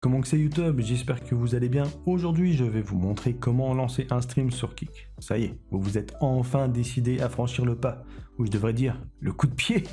Comment que c'est YouTube? J'espère que vous allez bien. Aujourd'hui, je vais vous montrer comment lancer un stream sur Kick. Ça y est, vous vous êtes enfin décidé à franchir le pas, ou je devrais dire, le coup de pied.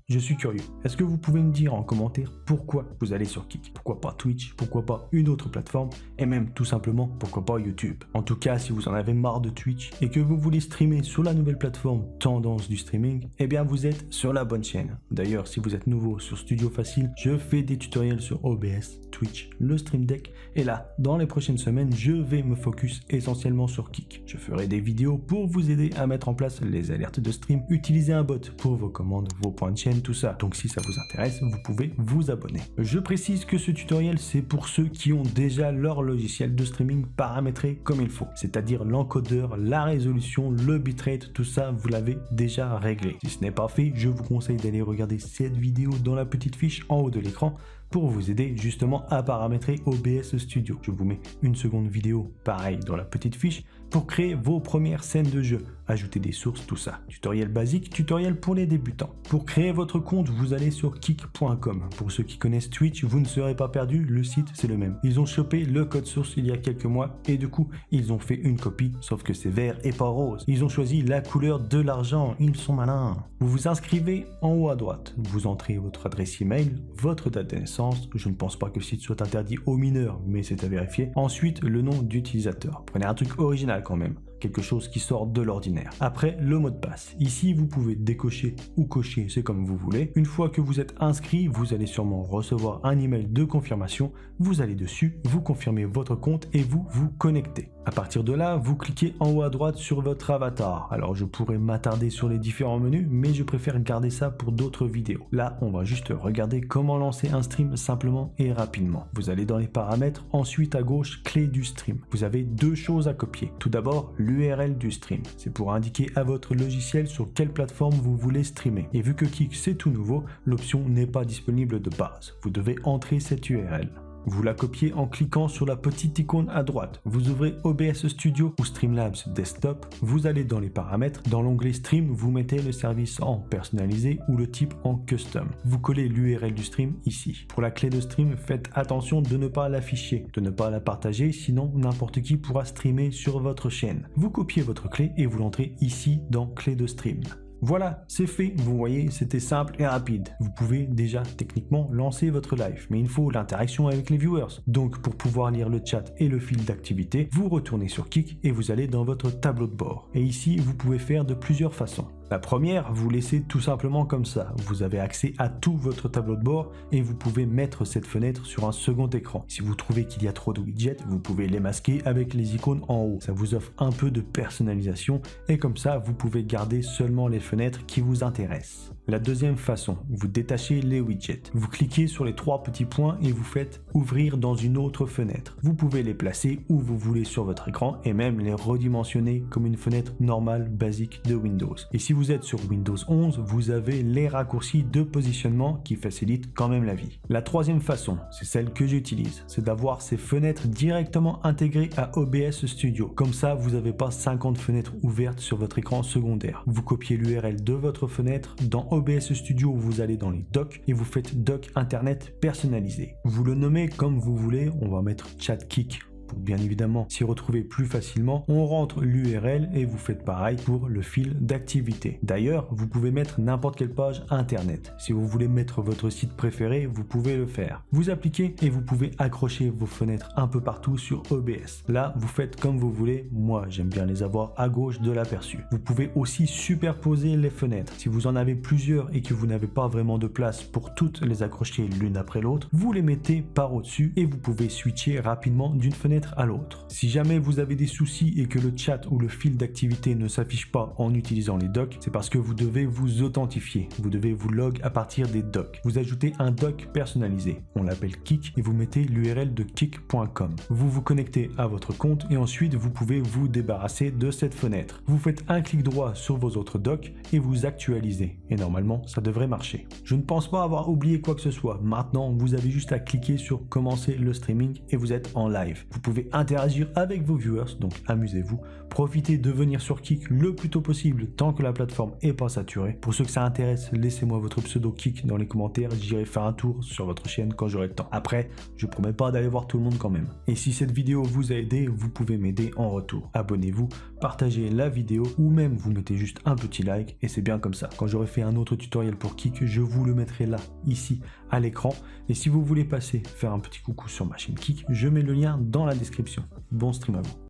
Je suis curieux. Est-ce que vous pouvez me dire en commentaire pourquoi vous allez sur Kick? Pourquoi pas Twitch? Pourquoi pas une autre plateforme? Et même tout simplement, pourquoi pas YouTube? En tout cas, si vous en avez marre de Twitch et que vous voulez streamer sur la nouvelle plateforme tendance du streaming, eh bien vous êtes sur la bonne chaîne. D'ailleurs, si vous êtes nouveau sur Studio Facile, je fais des tutoriels sur OBS, Twitch, le Stream Deck. Et là, dans les prochaines semaines, je vais me focus essentiellement sur Kick. Je ferai des vidéos pour vous aider à mettre en place les alertes de stream, utiliser un bot pour vos commandes, vos points de chaîne, tout ça. Donc si ça vous intéresse, vous pouvez vous abonner. Je précise que ce tutoriel, c'est pour ceux qui ont déjà leur logiciel de streaming paramétré comme il faut. C'est-à-dire l'encodeur, la résolution, le bitrate, tout ça, vous l'avez déjà réglé. Si ce n'est pas fait, je vous conseille d'aller regarder cette vidéo dans la petite fiche en haut de l'écran pour vous aider justement à paramétrer OBS Studio. Je vous mets une seconde vidéo, pareil, dans la petite fiche, pour créer vos premières scènes de jeu, ajouter des sources, tout ça. Tutoriel basique, tutoriel pour les débutants. Pour créer votre compte, vous allez sur kick.com. Pour ceux qui connaissent Twitch, vous ne serez pas perdu, le site c'est le même. Ils ont chopé le code source il y a quelques mois et du coup, ils ont fait une copie, sauf que c'est vert et pas rose. Ils ont choisi la couleur de l'argent, ils sont malins. Vous vous inscrivez en haut à droite. Vous entrez votre adresse email, votre date de naissance. Je ne pense pas que le site soit interdit aux mineurs, mais c'est à vérifier. Ensuite, le nom d'utilisateur. Prenez un truc original quand même. Quelque chose qui sort de l'ordinaire. Après, le mot de passe. Ici, vous pouvez décocher ou cocher, c'est comme vous voulez. Une fois que vous êtes inscrit, vous allez sûrement recevoir un email de confirmation. Vous allez dessus, vous confirmez votre compte et vous vous connectez. À partir de là, vous cliquez en haut à droite sur votre avatar. Alors, je pourrais m'attarder sur les différents menus, mais je préfère garder ça pour d'autres vidéos. Là, on va juste regarder comment lancer un stream simplement et rapidement. Vous allez dans les paramètres, ensuite à gauche, clé du stream. Vous avez deux choses à copier. Tout d'abord, l'URL du stream. C'est pour indiquer à votre logiciel sur quelle plateforme vous voulez streamer. Et vu que Kick c'est tout nouveau, l'option n'est pas disponible de base. Vous devez entrer cette URL. Vous la copiez en cliquant sur la petite icône à droite. Vous ouvrez OBS Studio ou Streamlabs Desktop. Vous allez dans les paramètres. Dans l'onglet Stream, vous mettez le service en personnalisé ou le type en custom. Vous collez l'URL du stream ici. Pour la clé de stream, faites attention de ne pas l'afficher, de ne pas la partager, sinon n'importe qui pourra streamer sur votre chaîne. Vous copiez votre clé et vous l'entrez ici dans clé de stream. Voilà, c'est fait, vous voyez, c'était simple et rapide. Vous pouvez déjà techniquement lancer votre live, mais il faut l'interaction avec les viewers. Donc pour pouvoir lire le chat et le fil d'activité, vous retournez sur Kick et vous allez dans votre tableau de bord. Et ici, vous pouvez faire de plusieurs façons. La première, vous laissez tout simplement comme ça. Vous avez accès à tout votre tableau de bord et vous pouvez mettre cette fenêtre sur un second écran. Si vous trouvez qu'il y a trop de widgets, vous pouvez les masquer avec les icônes en haut. Ça vous offre un peu de personnalisation et comme ça, vous pouvez garder seulement les fenêtres qui vous intéressent. La deuxième façon, vous détachez les widgets. Vous cliquez sur les trois petits points et vous faites ouvrir dans une autre fenêtre. Vous pouvez les placer où vous voulez sur votre écran et même les redimensionner comme une fenêtre normale basique de Windows. Et si vous êtes sur Windows 11, vous avez les raccourcis de positionnement qui facilitent quand même la vie. La troisième façon, c'est celle que j'utilise, c'est d'avoir ces fenêtres directement intégrées à OBS Studio. Comme ça, vous n'avez pas 50 fenêtres ouvertes sur votre écran secondaire. Vous copiez l'URL de votre fenêtre dans OBS Studio, vous allez dans les docs et vous faites doc internet personnalisé. Vous le nommez comme vous voulez, on va mettre ChatKick. Pour bien évidemment s'y retrouver plus facilement, on rentre l'URL et vous faites pareil pour le fil d'activité. D'ailleurs, vous pouvez mettre n'importe quelle page internet. Si vous voulez mettre votre site préféré, vous pouvez le faire. Vous appliquez et vous pouvez accrocher vos fenêtres un peu partout sur OBS. Là, vous faites comme vous voulez. Moi, j'aime bien les avoir à gauche de l'aperçu. Vous pouvez aussi superposer les fenêtres. Si vous en avez plusieurs et que vous n'avez pas vraiment de place pour toutes les accrocher l'une après l'autre, vous les mettez par au-dessus et vous pouvez switcher rapidement d'une fenêtre à l'autre. Si jamais vous avez des soucis et que le chat ou le fil d'activité ne s'affiche pas en utilisant les docs, c'est parce que vous devez vous authentifier. Vous devez vous log à partir des docs. Vous ajoutez un doc personnalisé. On l'appelle Kick et vous mettez l'URL de kick.com. Vous vous connectez à votre compte et ensuite vous pouvez vous débarrasser de cette fenêtre. Vous faites un clic droit sur vos autres docs et vous actualisez. Et normalement, ça devrait marcher. Je ne pense pas avoir oublié quoi que ce soit. Maintenant, vous avez juste à cliquer sur commencer le streaming et vous êtes en live. Vous pouvez interagir avec vos viewers, donc amusez-vous. Profitez de venir sur Kick le plus tôt possible tant que la plateforme est pas saturée. Pour ceux que ça intéresse, laissez-moi votre pseudo Kick dans les commentaires, j'irai faire un tour sur votre chaîne quand j'aurai le temps. Après, je promets pas d'aller voir tout le monde quand même. Et si cette vidéo vous a aidé, vous pouvez m'aider en retour. Abonnez-vous, partagez la vidéo ou même vous mettez juste un petit like et c'est bien comme ça. Quand j'aurai fait un autre tutoriel pour Kick, je vous le mettrai là, ici, à l'écran. Et si vous voulez passer faire un petit coucou sur ma chaîne Kick, je mets le lien dans la description. Bon stream à vous.